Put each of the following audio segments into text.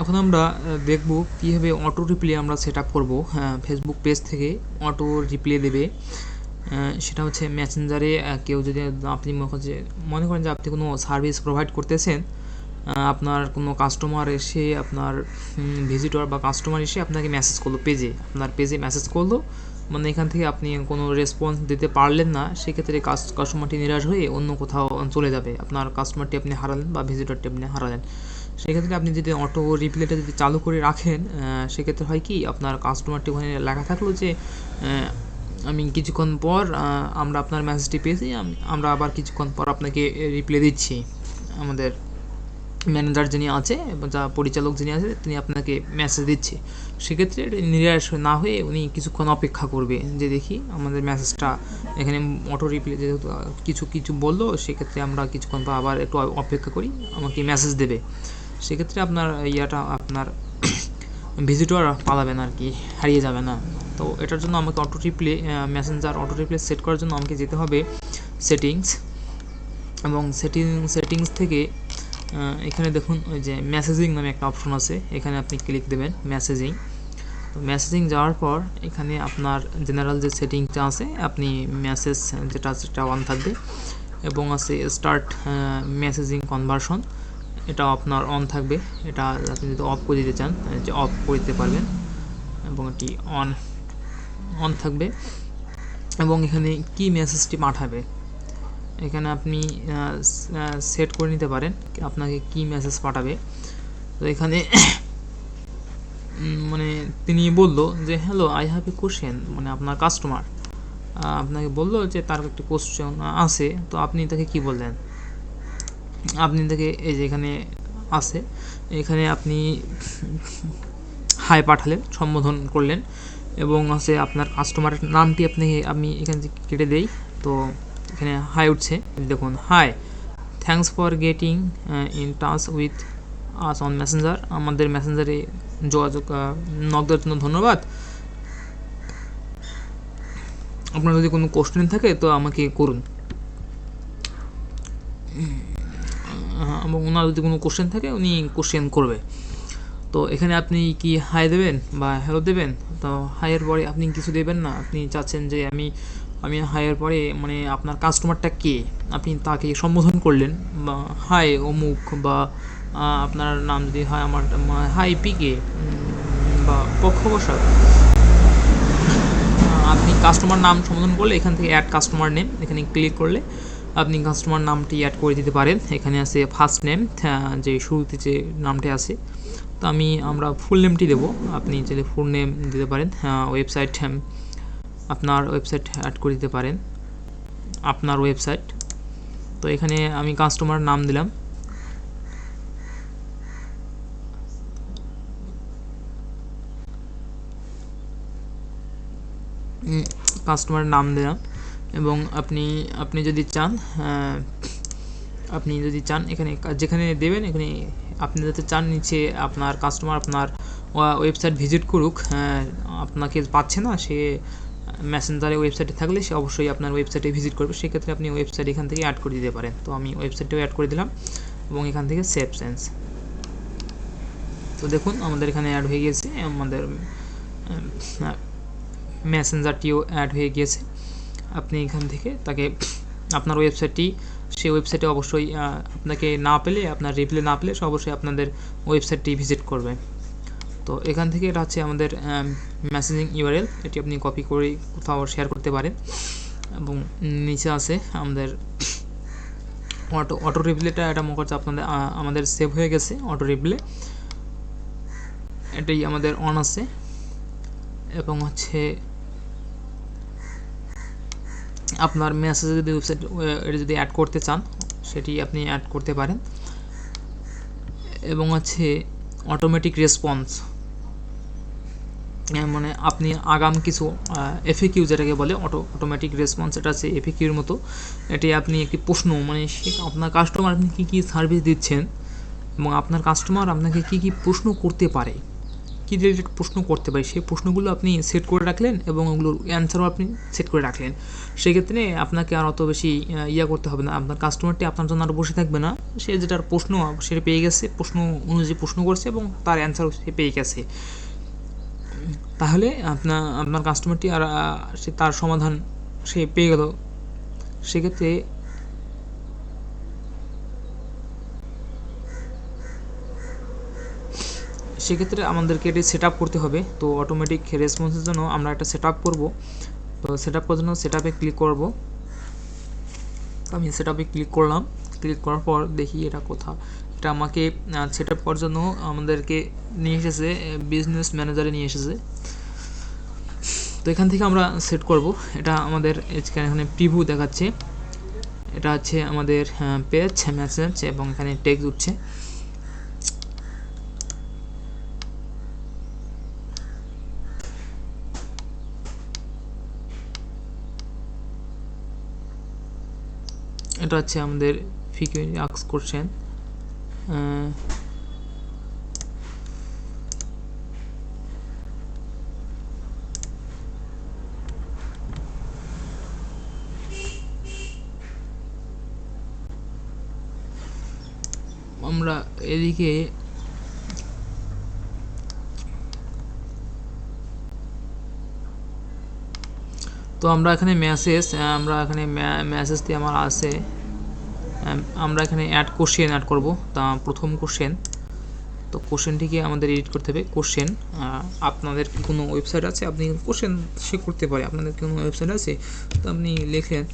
এখন আমরা দেখব কীভাবে অটো রিপ্লে আমরা সেট আপ করবো ফেসবুক পেজ থেকে অটো রিপ্লে দেবে। সেটা হচ্ছে মেসেঞ্জারে কেউ যদি আপনি মনে করেন যে আপনি কোনো সার্ভিস প্রোভাইড করতেছেন, আপনার কোনো কাস্টমার এসে আপনার ভিজিটর বা কাস্টমার এসে আপনাকে মেসেজ করলো আপনার পেজে মেসেজ করলো, মানে এখান থেকে আপনি কোনো রেসপন্স দিতে পারলেন না, সেক্ষেত্রে কাস্টমারটি নিরাশ হয়ে অন্য কোথাও চলে যাবে, আপনার কাস্টমারটি আপনি হারালেন বা ভিজিটরটি আপনি হারালেন। সেক্ষেত্রে আপনি যদি অটো রিপ্লেটা যদি চালু করে রাখেন, সেক্ষেত্রে হয় কি, আপনার কাস্টমারটি ওখানে লেখা থাকলো যে আমি কিছুক্ষণ পর আমরা আপনার মেসেজটি পেয়েছি, আমরা আবার কিছুক্ষণ পর আপনাকে রিপ্লে দিচ্ছি। আমাদের ম্যানেজার যিনি আছে, যা পরিচালক যিনি আছে, তিনি আপনাকে মেসেজ দিচ্ছে। সেক্ষেত্রে নিরাশ না হয়ে উনি কিছুক্ষণ অপেক্ষা করবে যে দেখি আমাদের মেসেজটা এখানে অটো রিপ্লে যেহেতু কিছু বললো, সেক্ষেত্রে আমরা কিছুক্ষণ পর আবার একটু অপেক্ষা করি, আমাকে মেসেজ দেবে। সেক্ষেত্রে আপনার আপনার ভিজিটর পালাবেন আর কি, হারিয়ে যাবে না। তো এটার জন্য আমাকে auto replay Messenger auto replay set করার জন্য আমাকে যেতে হবে সেটিংস, এবং সেটিংস থেকে এখানে দেখুন ওই যে মেসেজিং নামে একটা অপশন আছে, এখানে আপনি ক্লিক দেবেন মেসেজিং। তো মেসেজিং যাওয়ার পর এখানে আপনার জেনারেল যে সেটিংটা আছে, আপনি মেসেজ যেটা আছে সেটা অন থাকবে, এবং আছে স্টার্ট মেসেজিং কনভার্সন, এটা আপনার অন থাকবে। এটা আপনি যদি অফ করে দিতে চান যে অফ করে দিতে পারবেন, এবং এটি অন থাকবে। এবং এখানে কি মেসেজটি পাঠাবে এখানে আপনি সেট করে নিতে পারেন আপনাকে কি মেসেজ পাঠাবে। তো এখানে মানে তিনি বললো যে hello I have a question, মানে আপনার কাস্টমার আপনাকে বললো যে তার একটি কোশ্চেন আছে, তো আপনি তাকে কি বললেন, আপনি তাকে এই যে এখানে আছে, এখানে আপনি হাই পাঠালেন, সম্বোধন করলেন, এবং আছে আপনার কাস্টমারের নামটি আমি এখানে কেটে দেই। তো এখানে হাই উঠছে, দেখুন hi, thanks for getting in touch with us on Messenger, আমাদের মেসেঞ্জারে যোগাযোগ নক দেওয়ার জন্য ধন্যবাদ। আপনার যদি কোনো কোশ্চেন থাকে তো আমাকে করুন, এবং ওনার যদি কোনো কোশ্চেন থাকে উনি কোশ্চেন করবে। তো এখানে আপনি কি হাই দেবেন বা হ্যালো দেবেন? তো হাইয়ের পরে আপনি কিছু দেবেন না, আপনি চাচ্ছেন যে আমি হাইয়ের পরে মানে আপনার কাস্টমারটা কে, আপনি তাকে সম্বোধন করলেন, বা হাই অমুক, বা আপনার নাম যদি হয় আমার হাই পিকে বা পক্ষবসাক, আপনি কাস্টমার নাম সম্বোধন করলে এখান থেকে অ্যাড কাস্টমার নেম, এখানে ক্লিক করলে আপনি কাস্টমার নামটি অ্যাড করে দিতে পারেন। এখানে আছে ফার্স্ট নেম, যে শুরুতে যে নামটি আছে, তো আমরা ফুল নেমটি দেবো, আপনি চাইলে ফুল নেম দিতে পারেন। ওয়েবসাইট, আপনার ওয়েবসাইট অ্যাড করে দিতে পারেন, আপনার ওয়েবসাইট। তো এখানে আমি কাস্টমার নাম দিলাম, কাস্টমার নাম দিলাম, এবং আপনি যদি চান এখানে যেখানে দেবেন, এখানে আপনি যাতে চান নিচে আপনার কাস্টমার আপনার ওয়েবসাইট ভিজিট করুক, আপনাকে পাচ্ছে না, সে মেসেঞ্জারে ওয়েবসাইটে থাকলে সে অবশ্যই আপনার ওয়েবসাইটে ভিজিট করবে, সেক্ষেত্রে আপনি ওয়েবসাইট এখান থেকে অ্যাড করে দিতে পারেন। তো আমি ওয়েবসাইটটাও অ্যাড করে দিলাম, এবং এখান থেকে সেভ চেঞ্জ। তো দেখুন আমাদের এখানে অ্যাড হয়ে গিয়েছে, আমাদের মেসেঞ্জারটিও অ্যাড হয়ে গিয়েছে। আপনি এখান থেকে তাকে আপনার ওয়েবসাইটটি, সেই ওয়েবসাইটে অবশ্যই আপনাকে না পেলে, আপনার রিপ্লে না পেলে সে অবশ্যই আপনাদের ওয়েবসাইটটি ভিজিট করবে। তো এখান থেকে এটা হচ্ছে আমাদের মেসেজিং ইউআরএল, এটি আপনি কপি করে কোথাও শেয়ার করতে পারেন। এবং নিচে আছে আমাদের অটো রিপ্লেটা, এটা মনে করছে আমাদের সেভ হয়ে গেছে অটো রিপ্লে, এটাই আমাদের অন আছে। এবং হচ্ছে আপনার মেসেজে যদি ওয়েবসাইট এটা যদি অ্যাড করতে চান, সেটি আপনি অ্যাড করতে পারেন। এবং হচ্ছে অটোমেটিক রেসপন্স, মানে আপনি আগাম কিছু এফএকিউ যেটাকে বলে অটোমেটিক রেসপন্স, এটা আছে এফএকিউর মতো। এটি আপনি একটি প্রশ্ন, মানে আপনার কাস্টমার আপনি কী সার্ভিস দিচ্ছেন, এবং আপনার কাস্টমার আপনাকে কী প্রশ্ন করতে পারে, কী রিলেটেড প্রশ্ন করতে পারি সেই প্রশ্নগুলো আপনি সেট করে রাখলেন এবং ওগুলোর অ্যান্সারও আপনি সেট করে রাখলেন। সেক্ষেত্রে আপনাকে আর অত বেশি করতে হবে না, আপনার কাস্টমারটি আপনার জন্য আর বসে থাকবে না, সে যেটার প্রশ্ন সেটা পেয়ে গেছে, প্রশ্ন অনুযায়ী প্রশ্ন করছে এবং তার অ্যান্সারও সে পেয়ে গেছে। তাহলে আপনার কাস্টমারটি আর সে তার সমাধান সে পেয়ে গেল। সেক্ষেত্রে আমাদেরকে এটি সেট আপ করতে হবে। তো অটোমেটিক রেসপন্সের জন্য আমরা একটা সেট আপ করবো। তো সেট আপ করার জন্য সেট আপে ক্লিক করবো। আমি সেট আপে ক্লিক করলাম। ক্লিক করার পর দেখি এটা কোথা, এটা আমাকে সেট আপ করার জন্য আমাদেরকে নিয়ে এসেছে বিজনেস ম্যানেজারে নিয়ে এসেছে। তো এখান থেকে আমরা সেট করব। এটা আমাদের এখানে প্রিভিউ দেখাচ্ছে, এটা হচ্ছে আমাদের পেজ মেসেজ এবং এখানে টেক্সট উঠছে। এটা হচ্ছে আমাদের ফ্রিকোয়েন্টলি আস্কড কোশ্চেন। আমরা এদিকে তো আমরা এখানে মেসেজ দিয়ে আমার আছে, আমরা এখানে কোশ্চেন অ্যাড করব। তা প্রথম কোশ্চেন, তো কোশ্চেনটিকে আমাদের এডিট করতে হবে। কোশ্চেন, আপনাদের কি কোনো ওয়েবসাইট আছে, আপনি কোশ্চেন সে করতে পারে, আপনাদের কি কোনো ওয়েবসাইট আছে, তো আপনি লিখলেন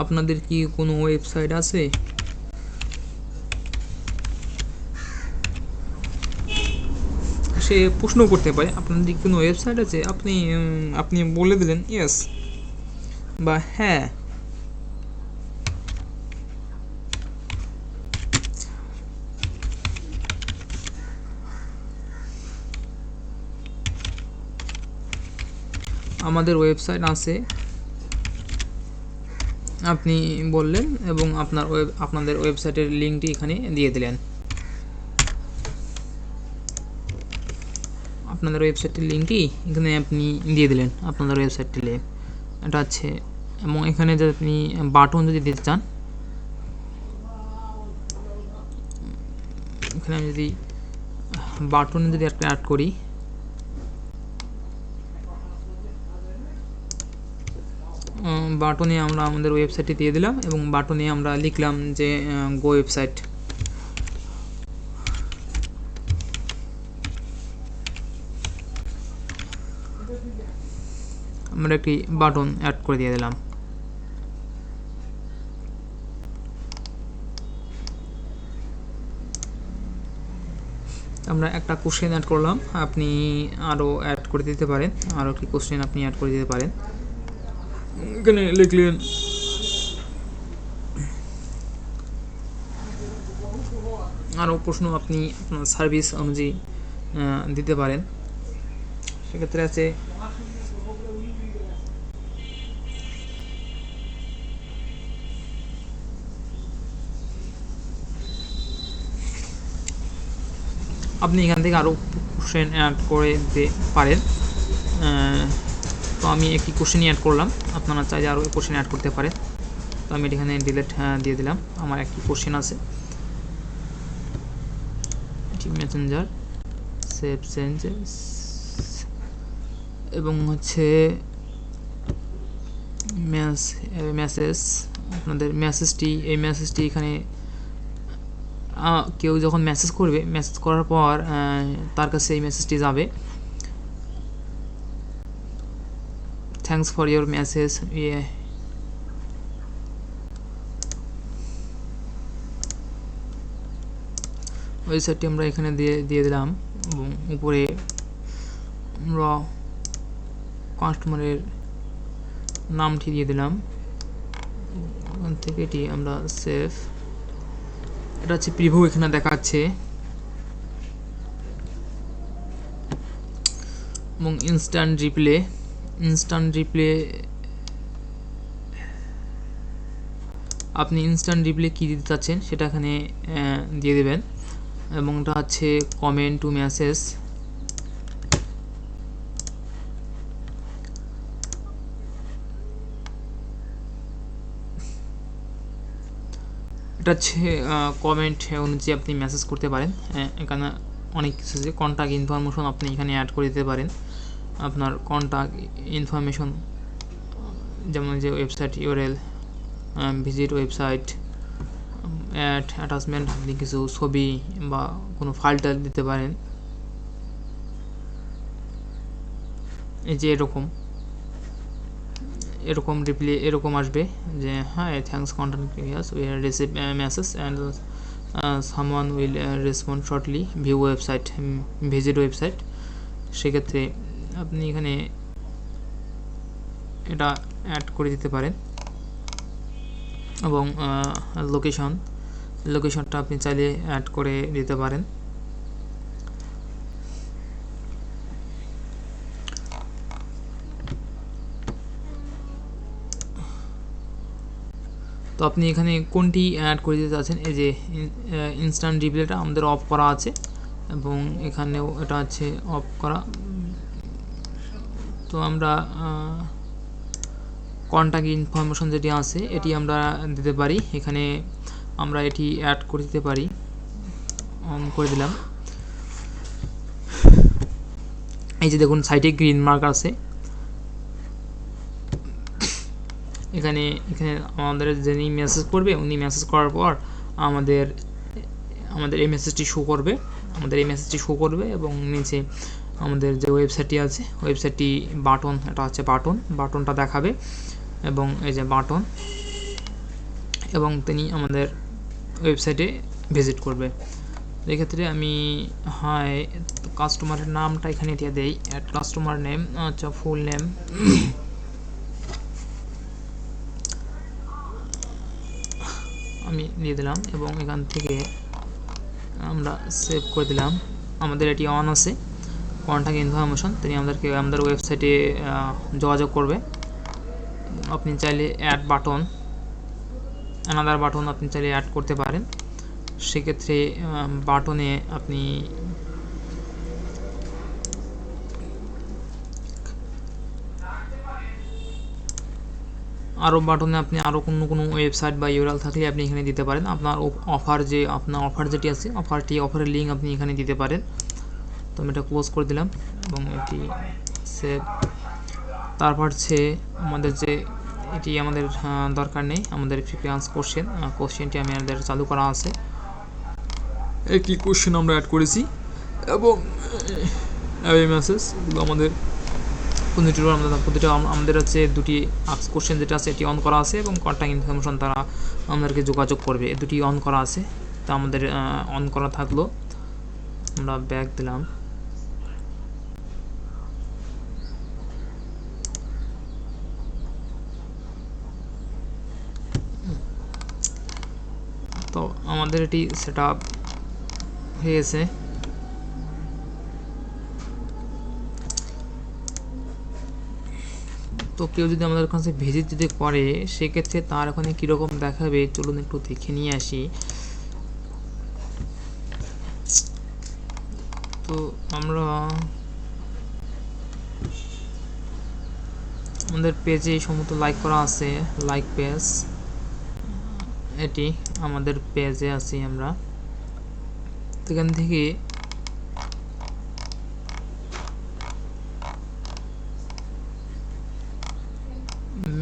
আপনাদের কি কোনো ওয়েবসাইট আছে, সে প্রশ্ন করতে পারে আপনাদের কোনো ওয়েবসাইট আছে, আপনি বলে দিলেন ইয়েস বা হ্যাঁ। আমাদের ওয়েবসাইট আছে আপনি বললেন এবং আপনাদের ওয়েবসাইটের লিঙ্কটি এখানে দিয়ে দিলেন। আপনাদের ওয়েবসাইটের লিঙ্কটি এখানে আপনি দিয়ে দিলেন, আপনাদের ওয়েবসাইটটি লিঙ্ক এটা আছে। এবং এখানে যদি আপনি বাটন যদি দিতে চান, এখানে আমি যদি বাটন যদি একটা অ্যাড করি, বাটনে আমরা আমাদের ওয়েবসাইটটি দিয়ে দিলাম এবং বাটনে আমরা লিখলাম যে গো ওয়েবসাইট। আমরা একটি বাটন অ্যাড করে দিয়ে দিলাম। আমরা একটা কোশ্চেন অ্যাড করলাম, আপনি আরও অ্যাড করে দিতে পারেন, আরও একটি কোশ্চেন আপনি অ্যাড করে দিতে পারেন। এখানে লিখলেন আরও প্রশ্ন আপনি আপনার সার্ভিস অনুযায়ী দিতে পারেন। সেক্ষেত্রে আছে আপনি এখান থেকে আরও কোশ্চেন অ্যাড করে দিতে পারেন। তো আমি একটি কোশ্চেনই অ্যাড করলাম, আপনারা চাইলে আরও কোশ্চেন অ্যাড করতে পারেন। তো আমি এখানে ডিলিট দিয়ে দিলাম, আমার একটি কোশ্চেন আছে। মেসেঞ্জার সেভ চেঞ্জেস এবং হচ্ছে মেসেজ, আপনাদের এই মেসেজটি এখানে কেউ যখন মেসেজ করবে, মেসেজ করার পর তার কাছে এই মেসেজটি যাবে, থ্যাঙ্কস ফর ইয়োর মেসেজ। ওয়েবসাইটটি আমরা এখানে দিয়ে দিলাম এবং উপরে আমরা কাস্টমারের নামটি দিয়ে দিলাম। ওখান থেকে এটি আমরা সেভ, এটা হচ্ছে প্রিভিউ এখানে দেখাচ্ছে এবং ইনস্ট্যান্ট রিপ্লে আপনি ইনস্ট্যান্ট রিপ্লে কী দিতে চাচ্ছেন সেটা এখানে দিয়ে দেবেন, এবং এটা হচ্ছে কমেন্ট টু মেসেজ। এটা হচ্ছে কমেন্ট অনুযায়ী আপনি মেসেজ করতে পারেন। এখানে অনেক কিছু আছে, কন্ট্যাক্ট ইনফরমেশন আপনি এখানে অ্যাড করে দিতে পারেন। আপনার কন্ট্যাক্ট ইনফরমেশন যেমন যে website URL, visit website, add attachment, আপনি কিছু ছবি বা কোনো ফাইলটা দিতে পারেন। এই যে এরকম রিপ্লে এরকম আসবে যে hi thanks content creators we have receive message and someone will respond shortly, view website, visit website. সেক্ষেত্রে আপনি এখানে এটা অ্যাড করে দিতে পারেন, এবং লোকেশনটা আপনি চাইলে অ্যাড করে দিতে পারেন। তো আপনি এখানে কোনটি অ্যাড করে দিতে চাচ্ছেন, এই যে ইনস্ট্যান্ট রিপ্লেটা আমাদের অফ করা আছে, এবং এখানেও এটা আছে অফ করা। তো আমরা কন্ট্যাক্ট ইনফরমেশন যেটি আছে এটি আমরা দিতে পারি, এখানে আমরা এটি অ্যাড করে দিতে পারি। অন করে দিলাম। এই যে দেখুন সাইটে গ্রিন মার্ক আছে, এখানে আমাদের যিনি মেসেজ করবে উনি মেসেজ করার পর আমাদের এই মেসেজটি শো করবে, এবং নিচে আমাদের যে ওয়েবসাইটটি আছে ওয়েবসাইটটি বাটন, এটা হচ্ছে বাটনটা দেখাবে, এবং এই যে বাটন, এবং তিনি আমাদের ওয়েবসাইটে ভিজিট করবে। এক্ষেত্রে আমি কাস্টমারের নামটা এখানে দিয়ে দেই, অ্যাড কাস্টমার নেম, আচ্ছা ফুল নেম আমি দিয়ে দিলাম, এবং এখান থেকে আমরা সেভ করে দিলাম। আমাদের এটি অন আছে কন্ট্যাক্ট ইনফরমেশন, তিনি আমাদেরকে আমাদের ওয়েবসাইটে যোগাযোগ করবে। আপনি চাইলে অ্যানাদার বাটন আপনি চাইলে অ্যাড করতে পারেন। সেক্ষেত্রে বাটনে আপনি আরও কোনো ওয়েবসাইট বা ইউআরএল থাকলে আপনি এখানে দিতে পারেন। আপনার অফার যেটি আছে অফারের লিঙ্ক আপনি এখানে দিতে পারেন। তো আমি এটা ক্লোজ করে দিলাম, এবং এটি সেভ। তারপর হচ্ছে আমাদের যে এটি আমাদের দরকার নেই, আমাদের প্রিফারেন্স কোশ্চেনটি আমাদের চালু করা আছে, একটি কোশ্চেন আমরা অ্যাড করেছি, এবং মেসেজ আমাদের প্রতিটা আমাদের হচ্ছে দুটি আক্স কোশ্চেন যেটা আছে এটি অন করা আছে, এবং কন্ট্যাক্ট ইনফরমেশন তারা আমাদেরকে যোগাযোগ করবে, দুটি অন করা আছে। তা আমাদের অন করা থাকলো, আমরা ব্যাক দিলাম। তো আমাদের এটি সেট আপ হয়ে গেছে। তো কেউ যদি আমাদের কাছে ভিজিট যদি করে সেক্ষেত্রে তার ওখানে কীরকম দেখাবে চলুন একটু দেখে নিয়ে আসি। তো আমরা আমাদের পেজে সমস্ত লাইক করা আছে, লাইক পেজ, এটি আমাদের পেজে আছি আমরা। এখান থেকে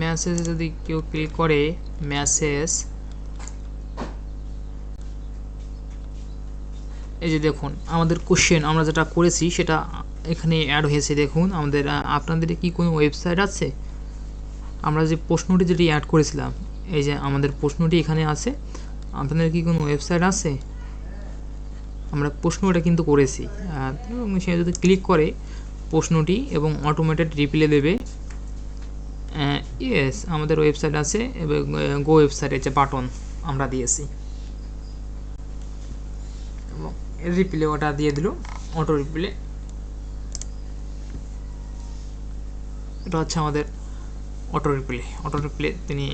মেসেজ যদি কেউ ক্লিক করে, মেসেজ, এই যে দেখুন আমাদের কোশ্চেন আমরা যেটা করেছি সেটা এখানে অ্যাড হয়েছে। দেখুন আমাদের আপনাদের কি কোনো ওয়েবসাইট আছে, আমরা যে প্রশ্নটি যেটি অ্যাড করেছিলাম, এই যে আমাদের প্রশ্নটি এখানে আছে, আপনাদের কি কোনো ওয়েবসাইট আছে, আমরা প্রশ্নটা কিন্তু করেছি, এবং সে যদি ক্লিক করে প্রশ্নটি এবং অটোমেটেড রিপ্লে দেবে ইয়েস আমাদের ওয়েবসাইট আছে, এবং গো ওয়েবসাইটের যে বাটন আমরা দিয়েছি, এবং রিপ্লে ওটা দিয়ে দিল অটো রিপ্লে। এটা হচ্ছে আমাদের অটো রিপ্লে তিনি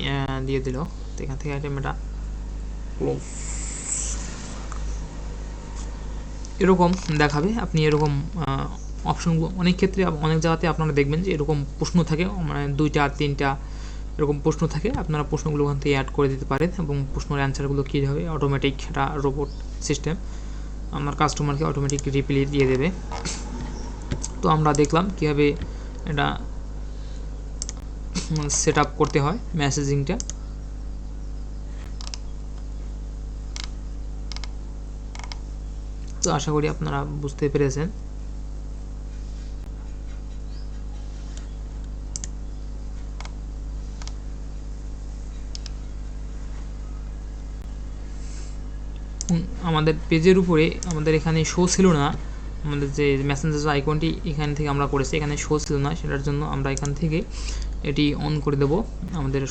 দিয়ে দিল। তো এখান থেকে আইটেম এটা ক্লোজ, এরকম দেখাবে। আপনি এরকম অপশনগুলো অনেক ক্ষেত্রে অনেক জায়গাতে আপনারা দেখবেন যে এরকম প্রশ্ন থাকে, মানে 2টা 3টা এরকম প্রশ্ন থাকে। আপনারা প্রশ্নগুলো ওখান থেকে অ্যাড করে দিতে পারেন এবং প্রশ্নের অ্যান্সারগুলো কী হবে, অটোমেটিক একটা রোবট সিস্টেম আপনার কাস্টমারকে অটোমেটিক রিপ্লাই দিয়ে দেবে। তো আমরা দেখলাম কীভাবে এটা সেট আপ করতে হয় মেসেজিংটা। তো আশা করি আপনারা বুঝতে পেরেছেন। আমাদের পেজের উপরে আমাদের এখানে শো ছিল না, আমাদের যে মেসেঞ্জার আইকনটি এখান থেকে আমরা করেছি, এখানে শো ছিল না, সেটার জন্য আমরা এখান থেকে এটি অন করে দেব আমাদের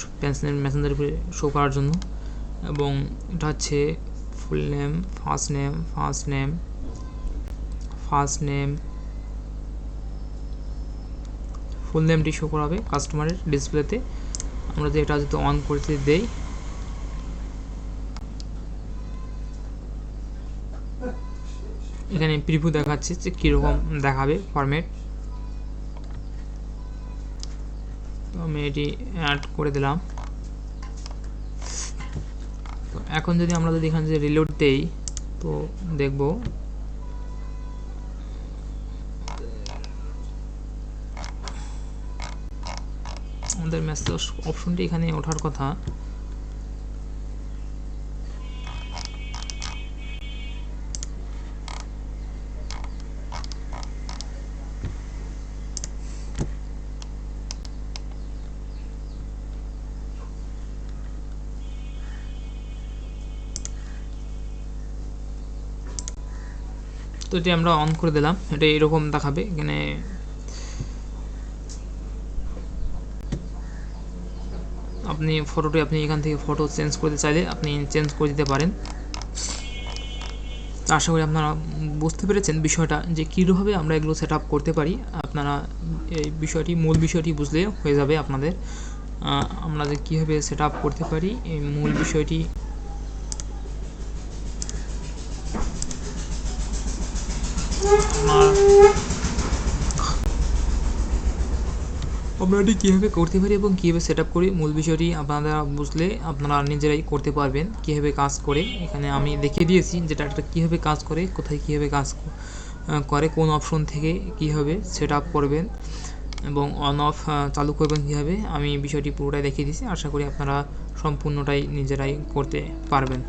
মেসেঞ্জার উপরে শো করার জন্য। এবং এটা হচ্ছে ফুল নেম, ফার্স্ট নেম, ফুল নেমটি শো করাবে কাস্টমারের ডিসপ্লেতে। আমরা যে এটা যদি অন করতে দেই, এখানে প্রিভিউ দেখাচ্ছে যে কীরকম দেখাবে ফরম্যাট। তো আমি এটি অ্যাড করে দিলাম। তো এখন যদি আমরা যদি এখানে যে রিলোড দেই, তো দেখব আমাদের মেসেজ অপশনটি এখানে ওঠার কথা। তো এটি আমরা অন করে দিলাম, এটা এরকম দেখাবে। এখানে আপনি ফটোটি আপনি এখান থেকে ফটো চেঞ্জ করতে চাইলে আপনি চেঞ্জ করে দিতে পারেন। আশা করি আপনারা বুঝতে পেরেছেন বিষয়টা যে কীভাবে আমরা এগুলো সেট আপ করতে পারি। আপনারা এই বিষয়টি মূল বিষয়টি বুঝলে হয়ে যাবে আপনাদের। আমরা যে কীভাবে সেট আপ করতে পারি এই মূল বিষয়টি আমরা এটি কীভাবে করতে পারি এবং কীভাবে সেট আপ করি, মূল বিষয়টি আপনারা বুঝলে আপনারা নিজেরাই করতে পারবেন কীভাবে কাজ করে। এখানে আমি দেখিয়ে দিয়েছি যেটা একটা কীভাবে কাজ করে, কোথায় কীভাবে কাজ করে, কোন অপশন থেকে কীভাবে সেট আপ করবেন এবং অন অফ চালু করবেন কীভাবে, আমি বিষয়টি পুরোটাই দেখিয়ে দিয়েছি। আশা করি আপনারা সম্পূর্ণটাই নিজেরাই করতে পারবেন।